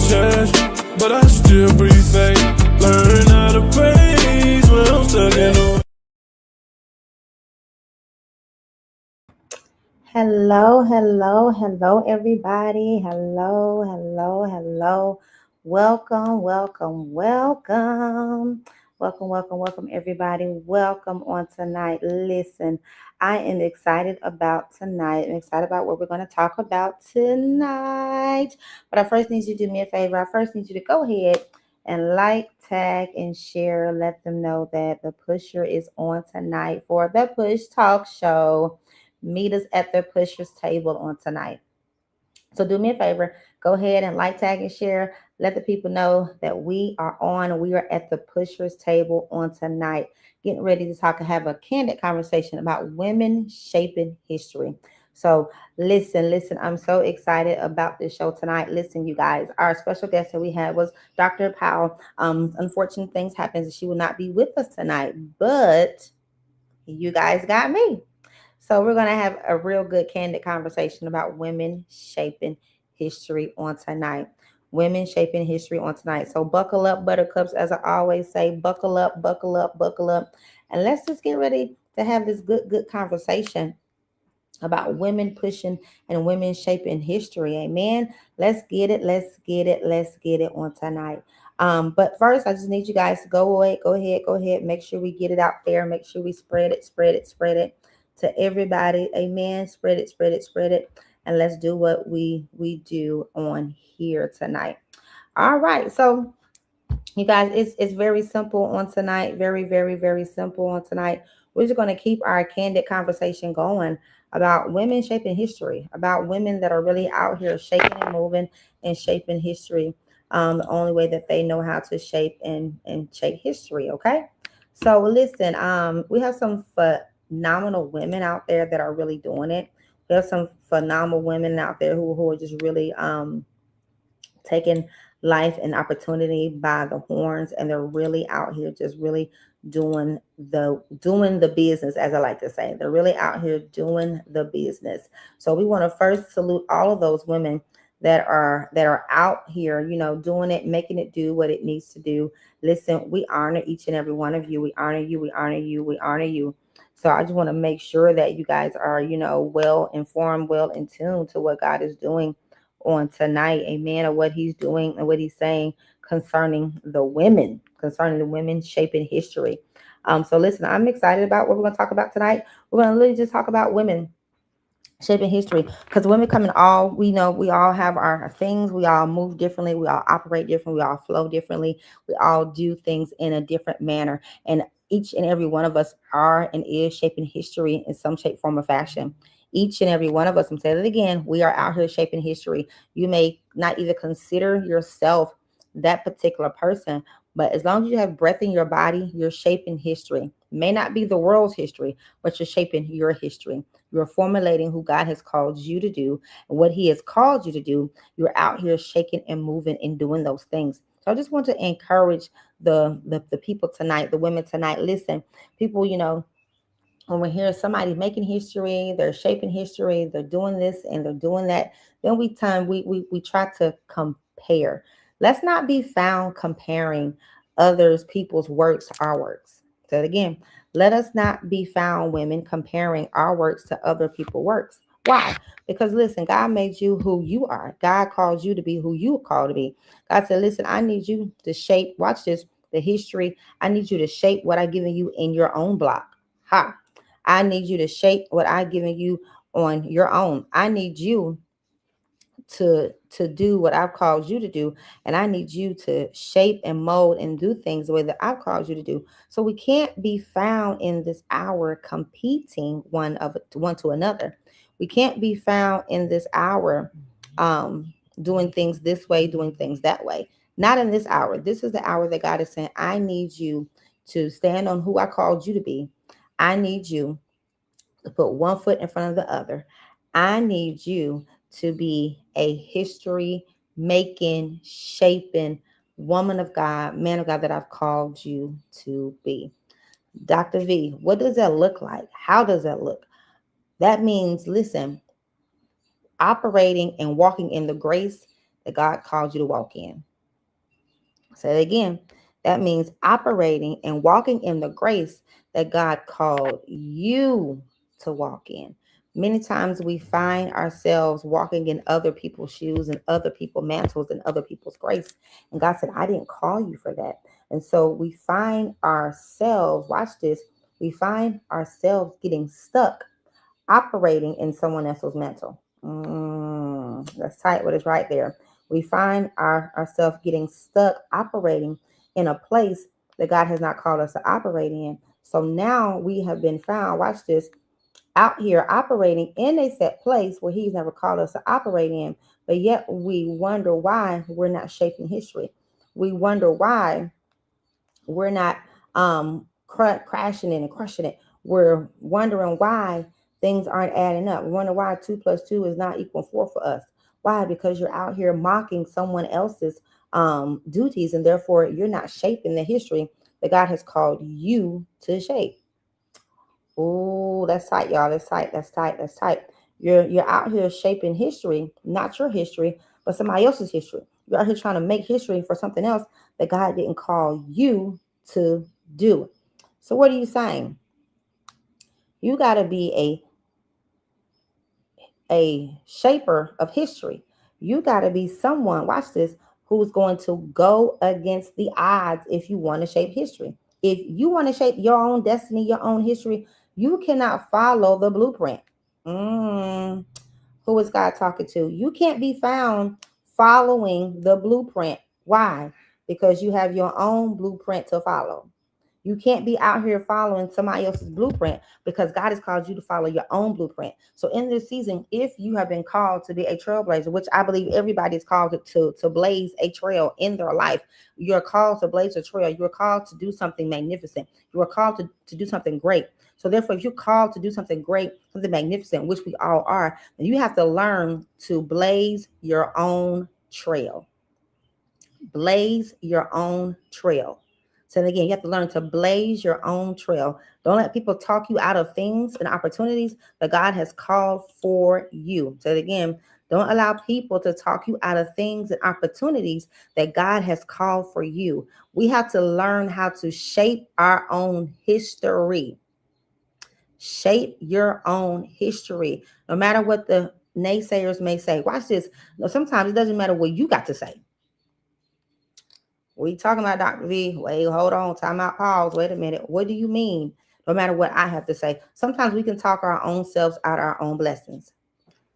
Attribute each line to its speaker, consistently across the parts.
Speaker 1: chest, but I still breathe fake. Learn how to praise when I'm stuck in the.
Speaker 2: Hello, everybody. Hello. Welcome, everybody. Welcome on tonight. Listen, I am excited about tonight. I'm excited about what we're going to talk about tonight. But I first need you to do me a favor. I first need you to go ahead and like, tag, and share. Let them know that the pusher is on tonight for the Push Talk Show. Meet us at the pushers table on tonight. So do me a favor, go ahead and like, tag, and share. Let the people know that we are on. We are at the pushers table on tonight, getting ready to talk and have a candid conversation about women shaping history. So listen, I'm so excited about this show tonight. Listen, you guys, our special guest that we had was Dr. Powell. Unfortunate things happen, and she will not be with us tonight, but you guys got me. So we're going to have a real good candid conversation about women shaping history on tonight. Women shaping history on tonight. So buckle up, buttercups, as I always say, buckle up. And let's just get ready to have this good conversation about women pushing and women shaping history. Amen. Let's get it on tonight. But first, I just need you guys to go ahead. Make sure we get it out there. Make sure we spread it to everybody. Amen. Spread it. And let's do what we do on here tonight. All right. So you guys, it's very simple on tonight. Very simple on tonight. We're just going to keep our candid conversation going about women shaping history, about women that are really out here shaking and moving and shaping history. The only way that they know how to shape and shape history. Okay. So listen, we have some phenomenal women out there that are really doing it. We have some phenomenal women out there who are just really taking life and opportunity by the horns, and they're really out here just really doing the business, as I like to say. They're really out here doing the business. So we want to first salute all of those women that are out here, doing it, making it do what it needs to do. Listen, we honor each and every one of you. We honor you. So I just want to make sure that you guys are, well informed, well in tune to what God is doing on tonight, amen, or what he's doing and what he's saying concerning the women shaping history. So listen, I'm excited about what we're going to talk about tonight. We're going to really just talk about women shaping history, because women come in all, we know we all have our things, we all move differently, we all operate differently, we all flow differently, we all do things in a different manner, and each and every one of us are and is shaping history in some shape, form, or fashion. Each and every one of us, I'm saying it again, we are out here shaping history. You may not even consider yourself that particular person, but as long as you have breath in your body, you're shaping history. It may not be the world's history, but you're shaping your history. You're formulating who God has called you to do and what he has called you to do. You're out here shaking and moving and doing those things. So I just want to encourage the people tonight, the women tonight. Listen, people, when we hear somebody making history, they're shaping history, they're doing this and they're doing that, then we try to compare. Let's not be found comparing others people's works to our works. So again, let us not be found, women, comparing our works to other people's works. Why? Because listen, God made you who you are. God called you to be who you are called to be. God said, listen, I need you to shape, watch this, the history. I need you to shape what I've given you in your own block. Ha. I need you to shape what I've given you on your own. I need you to do what I've called you to do, and I need you to shape and mold and do things the way that I've called you to do. So we can't be found in this hour competing one to another. We can't be found in this hour doing things this way, doing things that way. Not in this hour. This is the hour that God is saying, I need you to stand on who I called you to be. I need you to put one foot in front of the other. I need you to be a history making, shaping woman of God, man of God that I've called you to be. Dr. V, what does that look like? How does that look? That means, listen, operating and walking in the grace that God called you to walk in. Say it again. That means operating and walking in the grace that God called you to walk in. Many times we find ourselves walking in other people's shoes and other people's mantles and other people's grace. And God said, I didn't call you for that. And so we find ourselves, watch this, we find ourselves getting stuck operating in someone else's mantle. That's tight, what is right there. We find ourselves getting stuck operating in a place that God has not called us to operate in. So now we have been found, watch this, out here operating in a set place where He's never called us to operate in, but yet we wonder why we're not shaping history. We wonder why we're not crashing it and crushing it. We're wondering why things aren't adding up. We wonder why 2 + 2 is not equal 4 for us. Why? Because you're out here mocking someone else's duties, and therefore you're not shaping the history that God has called you to shape. Oh, that's tight, y'all. That's tight. That's tight. That's tight. You're out here shaping history, not your history, but somebody else's history. You're out here trying to make history for something else that God didn't call you to do. So what are you saying? You got to be a shaper of history. You got to be someone, watch this, who's going to go against the odds if you want to shape history. If you want to shape your own destiny, your own history, you cannot follow the blueprint. Who is God talking to? You can't be found following the blueprint. Why? Because you have your own blueprint to follow. You can't be out here following somebody else's blueprint because God has called you to follow your own blueprint. So in this season, if you have been called to be a trailblazer, which I believe everybody is called to blaze a trail in their life, you're called to blaze a trail. You're called to do something magnificent. You are called to do something great. So therefore, if you're called to do something great, something magnificent, which we all are, then you have to learn to blaze your own trail. Blaze your own trail. So again, you have to learn to blaze your own trail. Don't let people talk you out of things and opportunities that God has called for you. So again, don't allow people to talk you out of things and opportunities that God has called for you. We have to learn how to shape our own history. Shape your own history. No matter what the naysayers may say. Watch this. Sometimes it doesn't matter what you got to say. We talking about Dr. V. Wait, hold on. Time out. Pause. Wait a minute. What do you mean? No matter what I have to say. Sometimes we can talk our own selves out of our own blessings.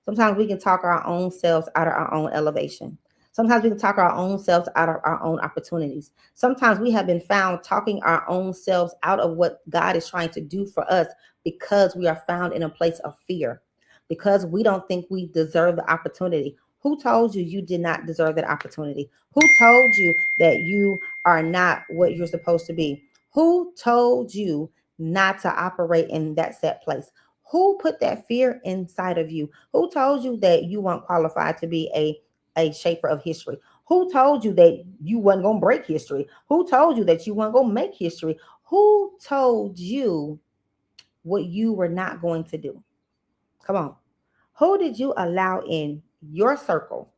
Speaker 2: Sometimes we can talk our own selves out of our own elevation. Sometimes we can talk our own selves out of our own opportunities. Sometimes we have been found talking our own selves out of what God is trying to do for us because we are found in a place of fear, because we don't think we deserve the opportunity. Who told you you did not deserve that opportunity? Who told you that you are not what you're supposed to be? Who told you not to operate in that set place? Who put that fear inside of you? Who told you that you weren't qualified to be a shaper of history? Who told you that you weren't going to break history? Who told you that you weren't going to make history? Who told you what you were not going to do? Come on. Who did you allow in your circle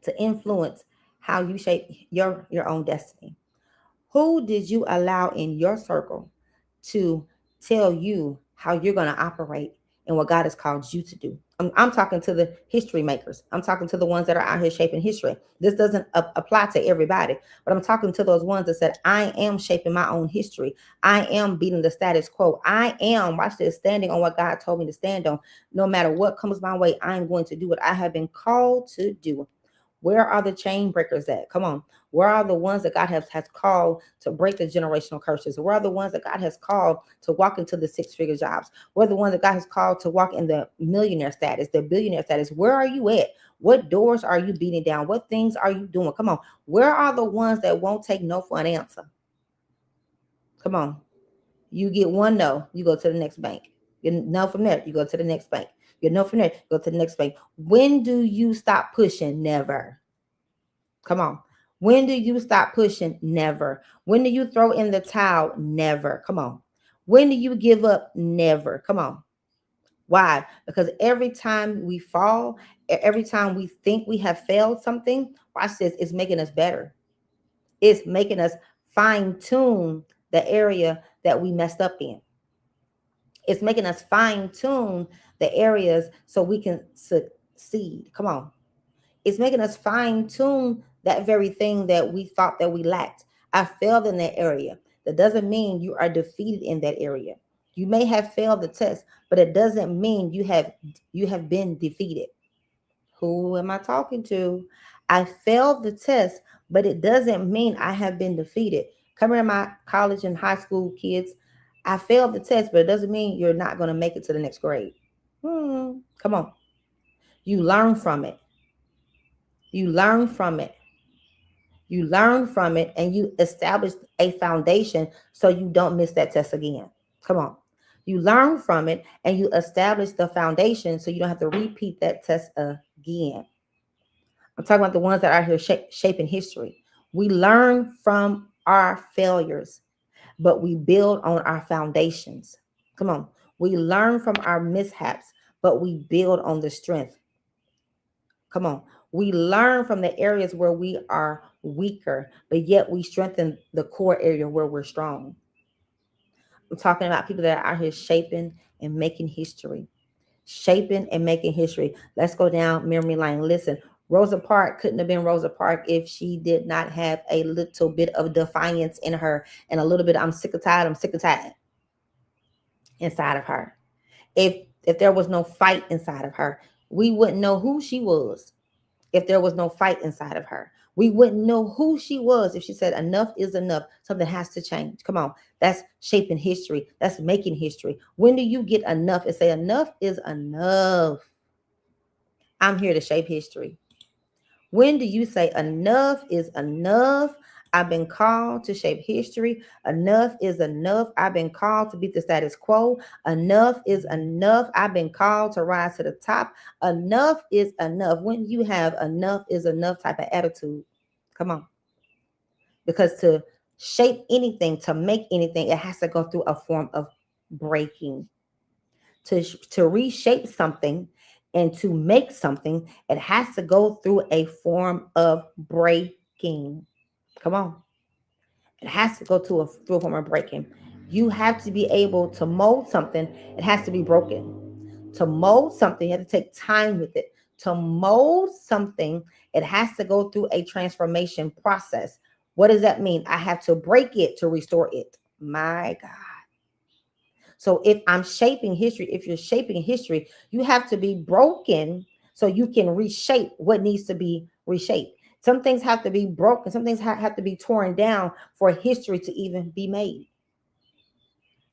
Speaker 2: to influence how you shape your own destiny? Who did you allow in your circle to tell you how you're going to operate and what God has called you to do? I'm talking to the history makers. I'm talking to the ones that are out here shaping history. This doesn't apply to everybody, but I'm talking to those ones that said, I am shaping my own history. I am beating the status quo. I am, watch this, standing on what God told me to stand on. No matter what comes my way, I'm going to do what I have been called to do. Where are the chain breakers at? Come on. Where are the ones that God has called to break the generational curses? Where are the ones that God has called to walk into the 6-figure jobs? Where are the ones that God has called to walk in the millionaire status, the billionaire status? Where are you at? What doors are you beating down? What things are you doing? Come on. Where are the ones that won't take no for an answer? Come on. You get one no, you go to the next bank. You know from there, you go to the next bank. You know from there, go to the next bank. When do you stop pushing? Never. Come on. When do you stop pushing? Never. When do you throw in the towel? Never. Come on. When do you give up? Never. Come on. Why? Because every time we fall, every time we think we have failed something, watch this, it's making us better. It's making us fine tune the area that we messed up in. It's making us fine tune the areas so we can succeed. Come on. It's making us fine tune that very thing that we thought that we lacked. I failed in that area. That doesn't mean you are defeated in that area. You may have failed the test, but it doesn't mean you have been defeated. Who am I talking to? I failed the test, but it doesn't mean I have been defeated. Come here, my college and high school kids. I failed the test, but it doesn't mean you're not going to make it to the next grade. Come on. You learn from it. You learn from it. You learn from it and you establish a foundation so you don't miss that test again. Come on. You learn from it and you establish the foundation so you don't have to repeat that test again. I'm talking about the ones that are here shaping history. We learn from our failures, but we build on our foundations. Come on. We learn from our mishaps, but we build on the strength. Come on. We learn from the areas where we are weaker, but yet we strengthen the core area where we're strong. I'm talking about people that are out here shaping and making history. Shaping and making history. Let's go down memory lane. Listen, Rosa Parks couldn't have been Rosa Parks if she did not have a little bit of defiance in her and a little bit, I'm sick of tired inside of her. If there was no fight inside of her, we wouldn't know who she was. If there was no fight inside of her, we wouldn't know who she was. If she said enough is enough, something has to change. Come on. That's shaping history. That's making history. When do you get enough and say enough is enough? I'm here to shape history. When do you say enough is enough? I've been called to shape history. Enough is enough. I've been called to beat the status quo. Enough is enough. I've been called to rise to the top. Enough is enough. When you have enough is enough type of attitude, come on. Because to shape anything, to make anything, it has to go through a form of breaking. To reshape something and to make something, it has to go through a form of breaking. Come on. It has to go through a form of breaking. You have to be able to mold something. It has to be broken. To mold something, you have to take time with it. To mold something, it has to go through a transformation process. What does that mean? I have to break it to restore it. My God. So if I'm shaping history, if you're shaping history, you have to be broken so you can reshape what needs to be reshaped. Some things have to be broken. Some things have to be torn down for history to even be made.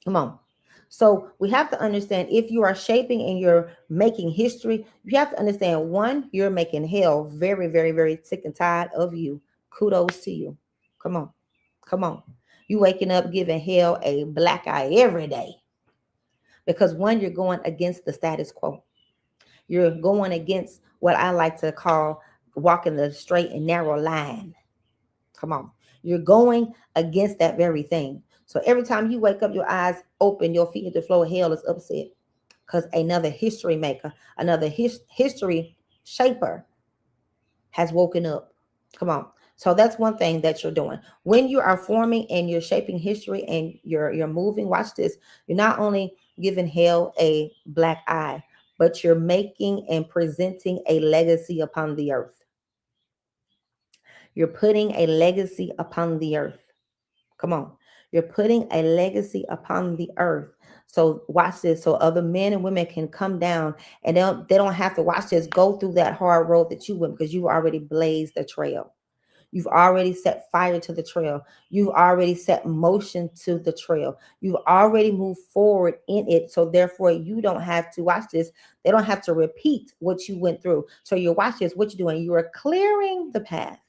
Speaker 2: Come on. So we have to understand, if you are shaping and you're making history, you have to understand, one, you're making hell very, very, very sick and tired of you. Kudos to you. Come on. Come on. You waking up giving hell a black eye every day. Because one, you're going against the status quo. You're going against what I like to call walking the straight and narrow line. Come on. You're going against that very thing. So every time you wake up, your eyes open, your feet hit the floor, hell is upset. Because another history maker, another history shaper has woken up. Come on. So that's one thing that you're doing. When you are forming and you're shaping history and you're moving, watch this. You're not only giving hell a black eye, but you're making and presenting a legacy upon the earth. You're putting a legacy upon the earth. Come on. You're putting a legacy upon the earth. So watch this. So other men and women can come down and they don't have to, watch this, go through that hard road that you went, because you already blazed the trail. You've already set fire to the trail. You've already set motion to the trail. You've already moved forward in it. So therefore, you don't have to, watch this, they don't have to repeat what you went through. So you watch this, what you're doing, you are clearing the path.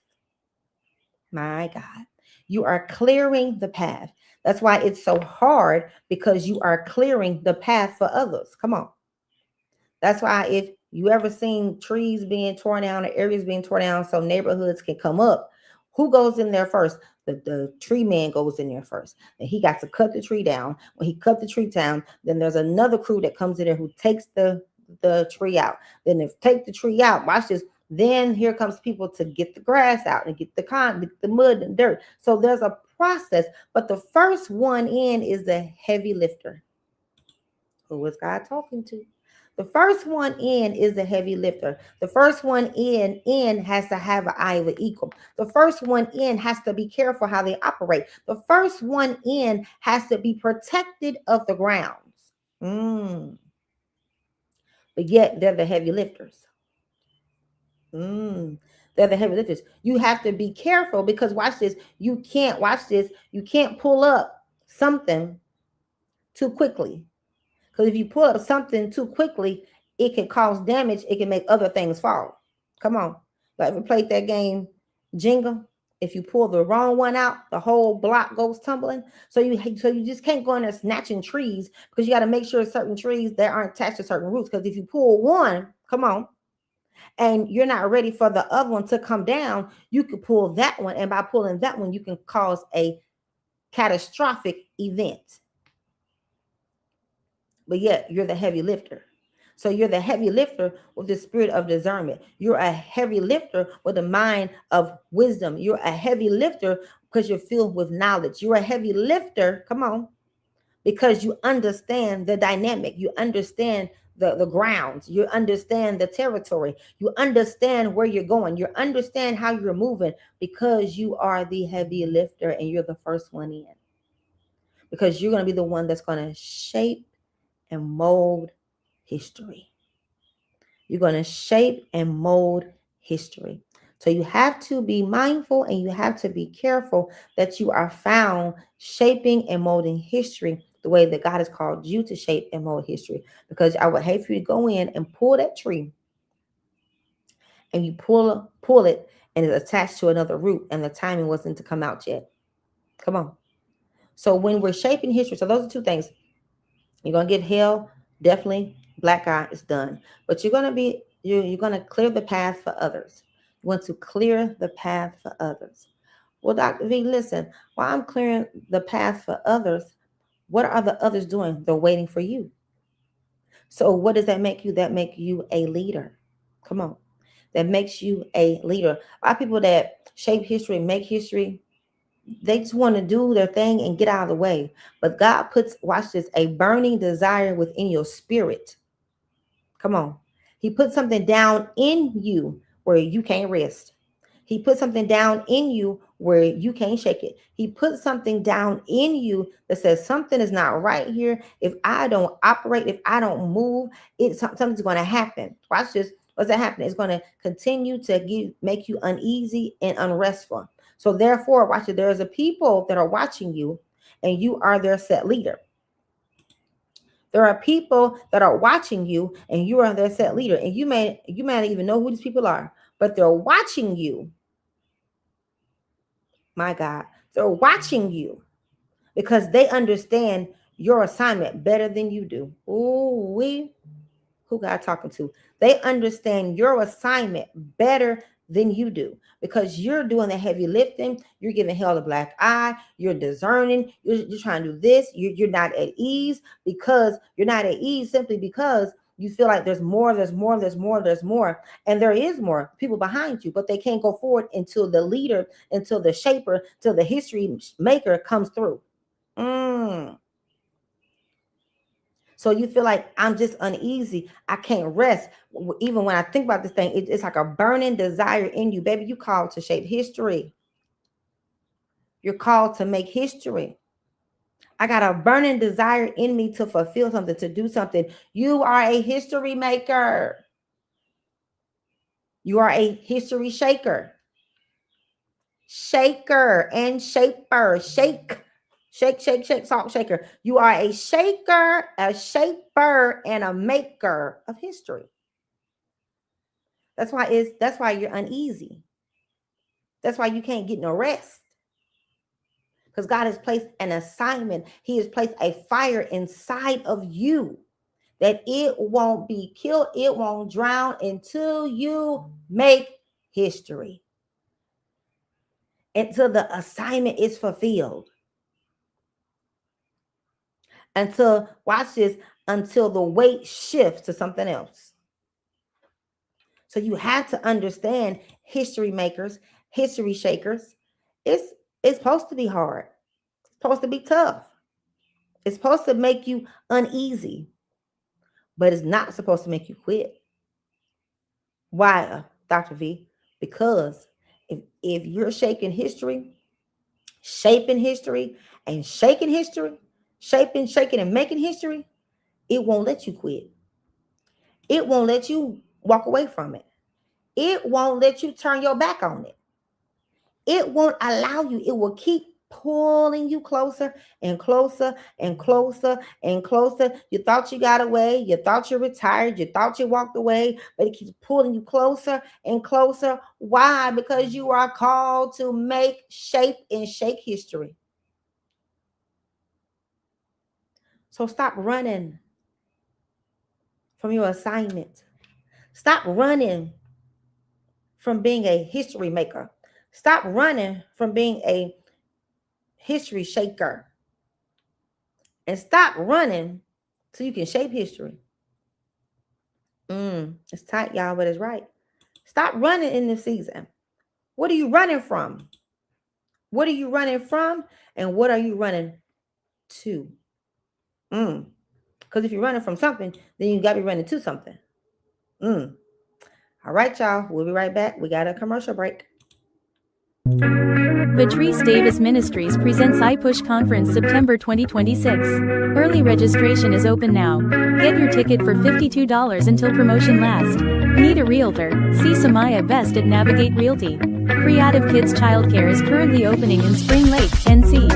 Speaker 2: My God, you are clearing the path. That's why it's so hard, because you are clearing the path for others. Come on. That's why if you ever seen trees being torn down or areas being torn down so neighborhoods can come up, who goes in there first? The tree man goes in there first. And he got to cut the tree down. When he cut the tree down, then there's another crew that comes in there who takes the the tree out. Then if take the tree out, watch this. Then here comes people to get the grass out and get the mud and dirt. So there's a process, but the first one in is the heavy lifter. Who was God talking to? The first one in is the heavy lifter. The first one in has to have an eye of an eagle. The first one in has to be careful how they operate. The first one in has to be protected of the grounds. But yet they're the heavy lifters. They're the heavy lifters. You have to be careful because watch this. You can't watch this. You can't pull up something too quickly. Because if you pull up something too quickly, it can cause damage. It can make other things fall. Come on. You ever played that game, Jenga? If you pull the wrong one out, the whole block goes tumbling. So you just can't go in there snatching trees because you got to make sure certain trees that aren't attached to certain roots. Because if you pull one, come on, and you're not ready for the other one to come down, you could pull that one. And by pulling that one, you can cause a catastrophic event. But yet you're the heavy lifter. So you're the heavy lifter with the spirit of discernment. You're a heavy lifter with a mind of wisdom. You're a heavy lifter because you're filled with knowledge. You're a heavy lifter, come on, because you understand the dynamic. You understand the grounds. You understand the territory. You understand where you're going. You understand how you're moving because you are the heavy lifter and you're the first one in. Because you're going to be the one that's going to shape and mold history. You're going to shape and mold history. So you have to be mindful and you have to be careful that you are found shaping and molding history the way that God has called you to shape and mold history. Because I would hate for you to go in and pull that tree and you pull it and it's attached to another root and the timing wasn't to come out yet. Come on. So when we're shaping history, so those are two things. You're going to get hell, definitely black eye is done. But you're going to clear the path for others. You want to clear the path for others. Well, Dr. V, listen, while I'm clearing the path for others, what are the others doing? They're waiting for you. So what does that make you? That makes you a leader. Come on. That makes you a leader. A lot of people that shape history, make history, they just want to do their thing and get out of the way. But God puts, watch this, a burning desire within your spirit. Come on. He put something down in you where you can't rest. He put something down in you where you can't shake it. He put something down in you that says something is not right here. If I don't operate, if I don't move, something's going to happen. Watch this. What's that happening? It's going to continue to make you uneasy and unrestful. So therefore, watch it. There's a people that are watching you and you are their set leader. There are people that are watching you and you are their set leader. And you may not even know who these people are, but they're watching you. My God, they're watching you because they understand your assignment better than you do. Ooh, who God talking to? They understand your assignment better than you do because you're doing the heavy lifting. You're giving hell a black eye. You're discerning. You're trying to do this. You're not at ease because you're not at ease simply because you feel like there's more. And there is more people behind you, but they can't go forward until the leader, until the shaper, till the history maker comes through. So you feel like I'm just uneasy. I can't rest. Even when I think about this thing, it's like a burning desire in you. Baby, you called to shape history. You're called to make history. I got a burning desire in me to fulfill something, to do something. You are a history maker. You are a history shaker. Shaker and shaper. Shake, salt shaker. You are a shaker, a shaper, and a maker of history. That's why you're uneasy. That's why you can't get no rest. Because God has placed an assignment. He has placed a fire inside of you that it won't be killed. It won't drown until you make history. Until the assignment is fulfilled. Until, watch this, until the weight shifts to something else. So you have to understand, history makers, history shakers. It's it's supposed to be hard. It's supposed to be tough. It's supposed to make you uneasy, but it's not supposed to make you quit. Why, Dr. V? Because if you're shaping history, and shaking history, shaking, and making history, it won't let you quit. It won't let you walk away from it. It won't let you turn your back on it. It won't allow you. It will keep pulling you closer and closer and closer and closer. You thought you got away. You thought you retired. You thought you walked away, but it keeps pulling you closer and closer. Why? Because you are called to make, shape, and shake history. So stop running from your assignment. Stop running from being a history maker. Stop running from being a history shaker. And stop running so you can shape history. It's tight, y'all, but it's right. Stop running in this season. What are you running from? What are you running from? And what are you running to? Because if you're running from something, then you got to be running to something. All right, y'all. We'll be right back. We got a commercial break.
Speaker 3: Vatrice Davis Ministries presents iPush Conference September 2026. Early registration is open now. Get your ticket for $52 until promotion lasts. Need a realtor? See Samaya Best at Navigate Realty. Creative Kids Childcare is currently opening in Spring Lake, NC.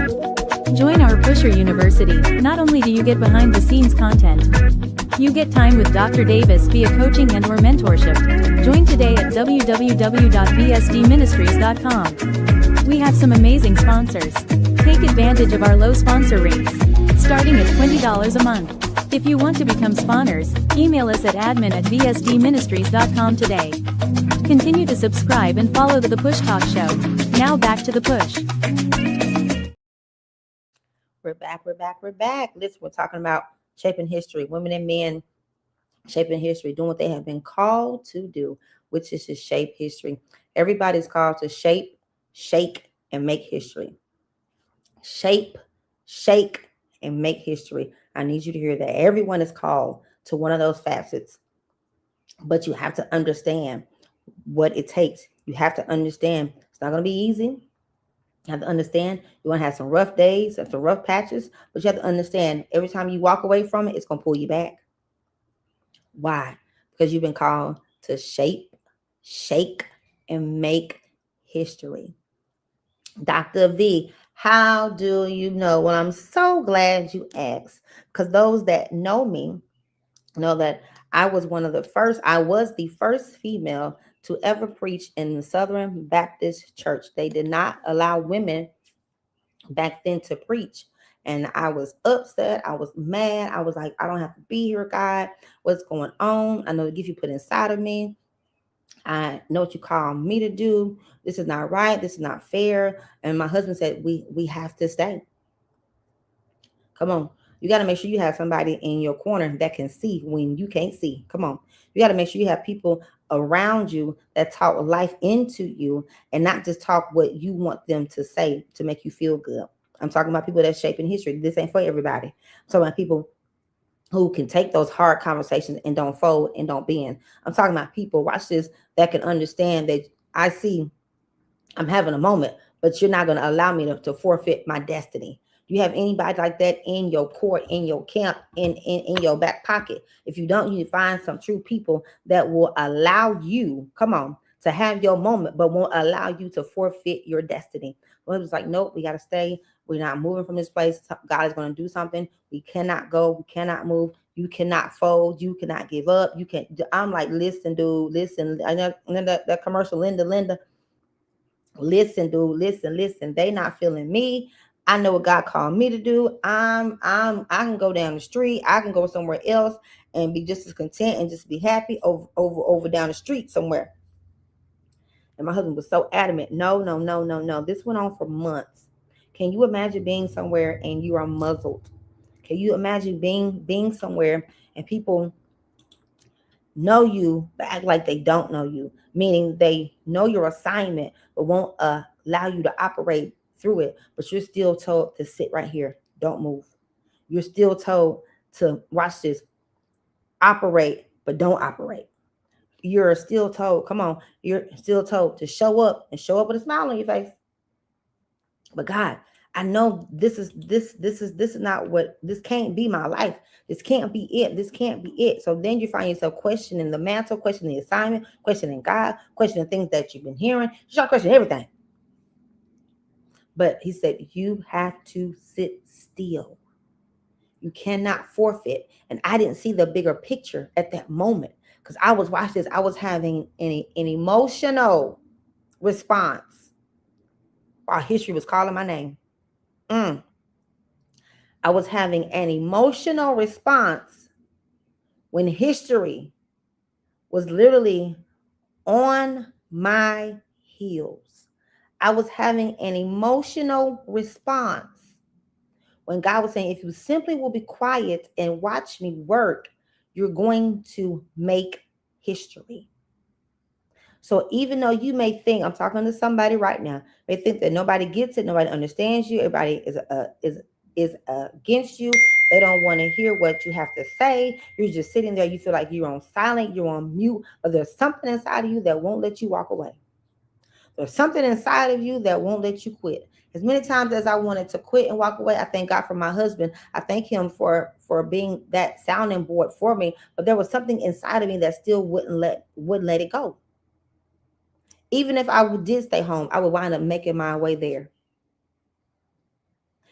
Speaker 3: Join our Pusher University. Not only do you get behind the scenes content, you get time with Dr. Davis via coaching and or mentorship. Join today at www.vsdministries.com. We have some amazing sponsors. Take advantage of our low sponsor rates, starting at $20 a month. If you want to become spawners, email us at admin@vsdministries.com today. Continue to subscribe and follow the Push Talk Show. Now back to the push.
Speaker 2: We're back. Listen, we're talking about shaping history, women and men shaping history, doing what they have been called to do, which is to shape history. Everybody's called to shape, shake, and make history. Shape, shake, and make history. I need you to hear that. Everyone is called to one of those facets, but you have to understand what it takes. You have to understand it's not going to be easy. You have to understand you're going to have some rough days and some rough patches, but you have to understand every time you walk away from it, it's going to pull you back. Why? Because you've been called to shape, shake, and make history. Dr. V, how do you know? Well, I'm so glad you asked, because those that know me know that I was the first female to ever preach in the Southern Baptist Church. They did not allow women back then to preach. And I was upset. I was mad. I was like, I don't have to be here, God. What's going on? I know the gift you put inside of me. I know what you call me to do. This is not right. This is not fair. And my husband said, we have to stay. Come on. You got to make sure you have somebody in your corner that can see when you can't see. Come on. You got to make sure you have people around you that talk life into you and not just talk what you want them to say to make you feel good. I'm talking about people that's shaping history. This ain't for everybody. I'm talking about people who can take those hard conversations and don't fold and don't bend. I'm talking about people, watch this, that can understand that I see I'm having a moment, but you're not going to allow me to forfeit my destiny. Do you have anybody like that in your court, in your camp, in your back pocket? If you don't, you need to find some true people that will allow you, come on, to have your moment, but won't allow you to forfeit your destiny. Well, it was like, nope, we got to stay. We're not moving from this place. God is going to do something. We cannot go. We cannot move. You cannot fold. You cannot give up. You can't. I'm like, listen, dude, listen. I know that commercial, Linda. Listen, dude, listen. They not feeling me. I know what God called me to do. I can go down the street. I can go somewhere else and be just as content and just be happy over down the street somewhere. And my husband was so adamant. No. This went on for months. Can you imagine being somewhere and you are muzzled? Can you imagine being somewhere and people know you but act like they don't know you, meaning they know your assignment but won't allow you to operate through it, but you're still told to sit right here, don't move. You're still told to watch this, operate but don't operate. You're still told, come on, you're still told to show up and show up with a smile on your face. But God, I know this is not what, this can't be my life. This can't be it. This can't be it. So then you find yourself questioning the mantle, questioning the assignment, questioning God, questioning things that you've been hearing. You start questioning everything. But he said, you have to sit still. You cannot forfeit. And I didn't see the bigger picture at that moment because I was watching this. I was having an emotional response while history was calling my name. I was having an emotional response when history was literally on my heels. I was having an emotional response when God was saying, if you simply will be quiet and watch me work, you're going to make history. So even though you may think, I'm talking to somebody right now, may think that nobody gets it, nobody understands you, everybody is against you. They don't want to hear what you have to say. You're just sitting there. You feel like you're on silent, you're on mute, but there's something inside of you that won't let you walk away. There's something inside of you that won't let you quit. As many times as I wanted to quit and walk away, I thank God for my husband. I thank him for being that sounding board for me. But there was something inside of me that still wouldn't let it go. Even if I did stay home, I would wind up making my way there.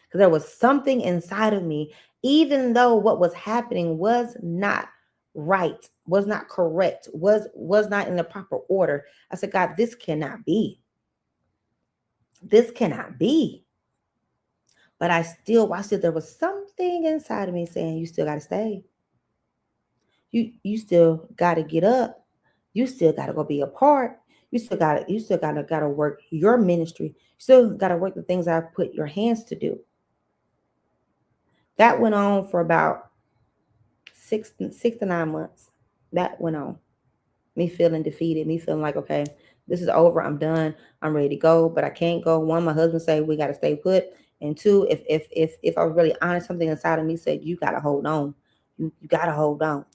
Speaker 2: Because there was something inside of me, even though what was happening was not right, was not correct, was not in the proper order. I said, God, this cannot be. This cannot be. But I still watched it. There was something inside of me saying, you still got to stay. You still got to get up. You still got to go be a part. You still got to work your ministry. You still got to work the things I put your hands to do. That went on for about 6 to 9 months. That went on. Me feeling defeated, me feeling like, okay, this is over. I'm done. I'm ready to go, but I can't go. One, my husband said we got to stay put. And two, if I was really honest, something inside of me said, you got to hold on. You got to hold on.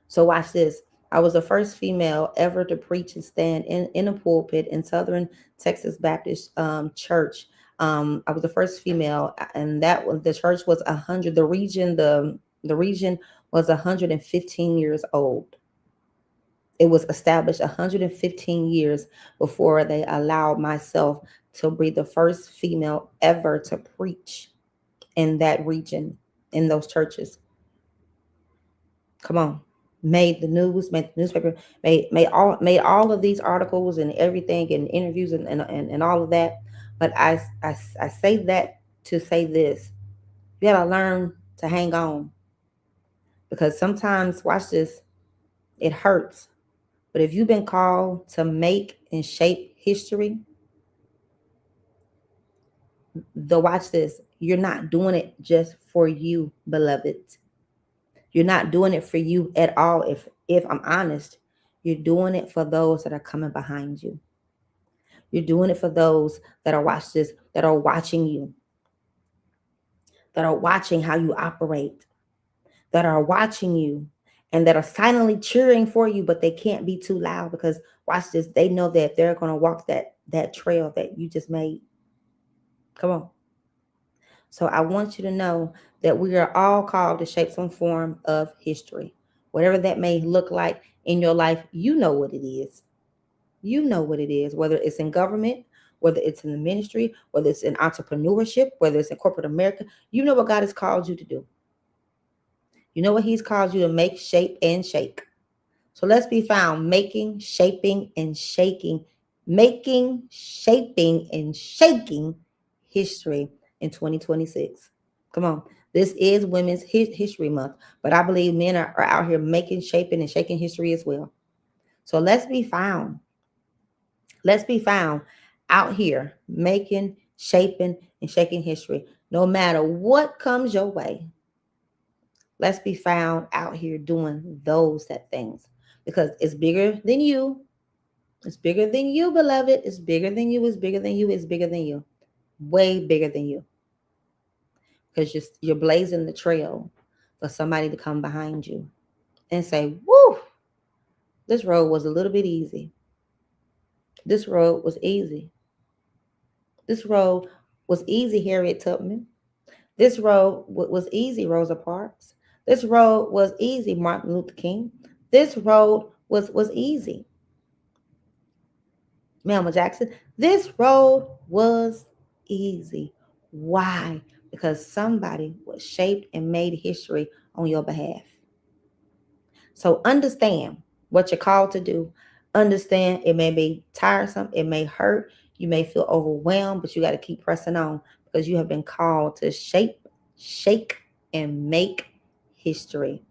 Speaker 2: So watch this. I was the first female ever to preach and stand in a pulpit in Southern Texas Baptist Church. I was the first female, and that was, the church was 100. The region was 115 years old. It was established 115 years before they allowed myself to be the first female ever to preach in that region, in those churches. Come on. Made the news, made the newspaper, made all of these articles and everything and interviews and all of that. But I say that to say this. You gotta learn to hang on. Because sometimes, watch this, it hurts. But if you've been called to make and shape history, watch this, you're not doing it just for you, beloved. You're not doing it for you at all. If I'm honest, you're doing it for those that are coming behind you. You're doing it for those that are that are watching you, that are watching how you operate, that are watching you, and that are silently cheering for you, but they can't be too loud because watch this, they know that they're going to walk that trail that you just made. Come on. So I want you to know that we are all called to shape some form of history. Whatever that may look like in your life, you know what it is. You know what it is, whether it's in government, whether it's in the ministry, whether it's in entrepreneurship, whether it's in corporate America. You know what God has called you to do. You know what he's called you to make, shape, and shake. So let's be found making, shaping, and shaking, making, shaping, and shaking history in 2026. Come on. This is Women's History Month, but I believe men are out here making, shaping, and shaking history as well. So let's be found. Let's be found out here making, shaping, and shaking history. No matter what comes your way, let's be found out here doing those things, because it's bigger than you. It's bigger than you, beloved. It's bigger than you. It's bigger than you. It's bigger than you. Way bigger than you. Because you're blazing the trail for somebody to come behind you and say, woo, this road was a little bit easy. This road was easy. This road was easy, Harriet Tubman. This road was easy, Rosa Parks. This road was easy, Martin Luther King. This road was easy, Melma Jackson. This road was easy. Why? Because somebody was shaped and made history on your behalf. So understand what you're called to do. Understand it may be tiresome, it may hurt, you may feel overwhelmed, but you got to keep pressing on, because you have been called to shape, shake, and make history.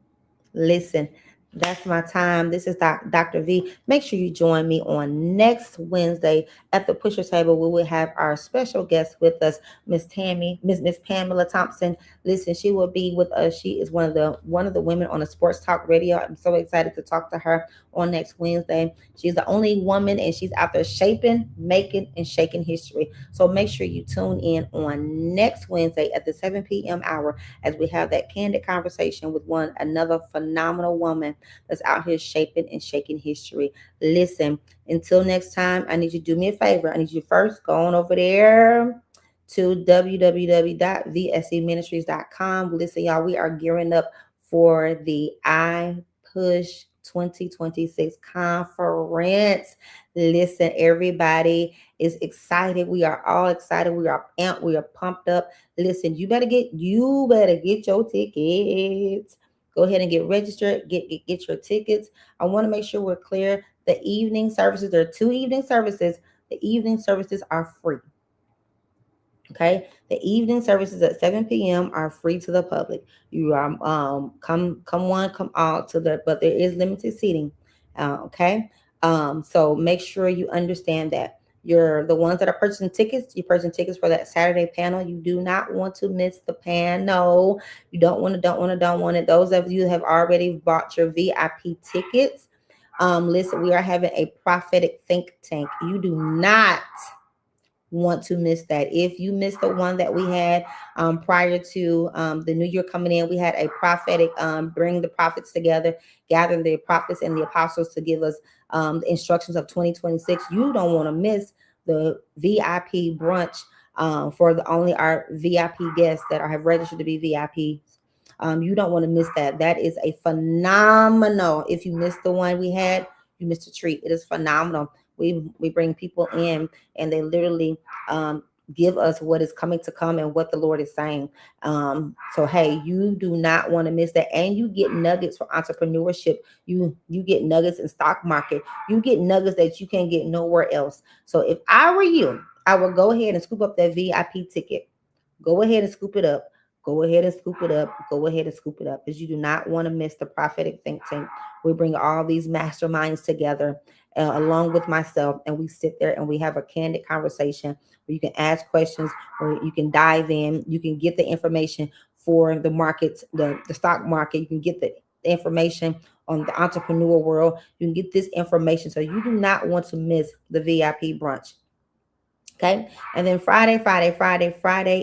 Speaker 2: Listen, that's my time. This is Dr. V. Make sure you join me on next Wednesday at the Pusher Table. We will have our special guest with us, Miss Pamela Thompson. Listen, she will be with us. She is one of the women on the Sports Talk Radio. I'm so excited to talk to her on next Wednesday. She's the only woman, and she's out there shaping, making, and shaking history. So make sure you tune in on next Wednesday at the 7 p.m. hour as we have that candid conversation with another phenomenal woman that's out here shaping and shaking history. Listen, until next time, I need you to do me a favor. I need you first go on over there to www.vseministries.com. Listen, y'all, we are gearing up for the I Push 2026 conference. Listen, everybody is excited. We are all excited. We are amped. We are pumped up. Listen, you better get your tickets. Go ahead and get registered. Get your tickets. I want to make sure we're clear. The evening services, there are 2 evening services. The evening services are free. Okay, the evening services at 7 p.m. are free to the public. You are come one, come all but there is limited seating. Okay, so make sure you understand that. You're the ones that are purchasing tickets. You're purchasing tickets for that Saturday panel. You do not want to miss the panel. You don't want it. Those of you who have already bought your VIP tickets, listen, we are having a prophetic think tank. You do not want to miss that. If you missed the one that we had prior to the new year coming in, we had a prophetic bring the prophets together, gather the prophets and the apostles to give us the instructions of 2026. You don't want to miss the VIP brunch for only our VIP guests that have registered to be VIPs. You don't want to miss that. That is a phenomenal. If you missed the one we had, you missed a treat. It is phenomenal. We bring people in and they literally give us what is coming to come and what the Lord is saying. So, hey, you do not want to miss that. And you get nuggets for entrepreneurship. You get nuggets in stock market. You get nuggets that you can't get nowhere else. So if I were you, I would go ahead and scoop up that VIP ticket. Go ahead and scoop it up. Go ahead and scoop it up. Go ahead and scoop it up, because you do not want to miss the prophetic think tank. We bring all these masterminds together along with myself, and we sit there and we have a candid conversation where you can ask questions, or you can dive in. You can get the information for the markets, the stock market. You can get the information on the entrepreneur world. You can get this information. So you do not want to miss the VIP brunch. Okay. And then Friday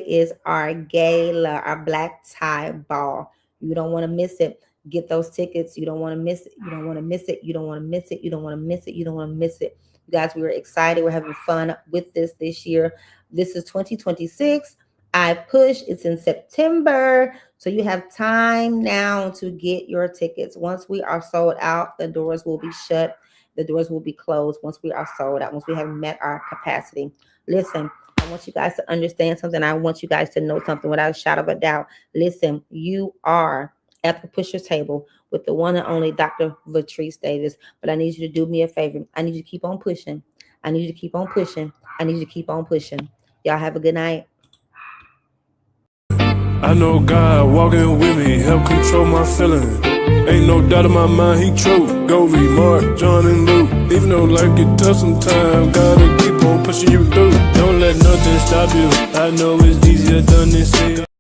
Speaker 2: is our gala, our black tie ball. You don't want to miss it. Get those tickets. You don't want to miss it. You don't want to miss it. You don't want to miss it. You don't want to miss it. You don't want to miss it. You guys, we are excited. We're having fun with this year. This is 2026. I Push. It's in September. So you have time now to get your tickets. Once we are sold out, the doors will be shut. The doors will be closed once we are sold out, once we have met our capacity. Listen, I want you guys to understand something. I want you guys to know something without a shadow of a doubt. Listen, you are at the Pusher Table with the one and only Dr. Vatrice Davis. But I need you to do me a favor. I need you to keep on pushing. I need you to keep on pushing. I need you to keep on pushing. Y'all have a good night.
Speaker 1: I know God walking with me, help control my feelings. Ain't no doubt in my mind, he true. Go read Mark, John, and Luke. Even though life get tough sometimes, gotta keep on pushing you through. Don't let nothing stop you. I know it's easier done than said.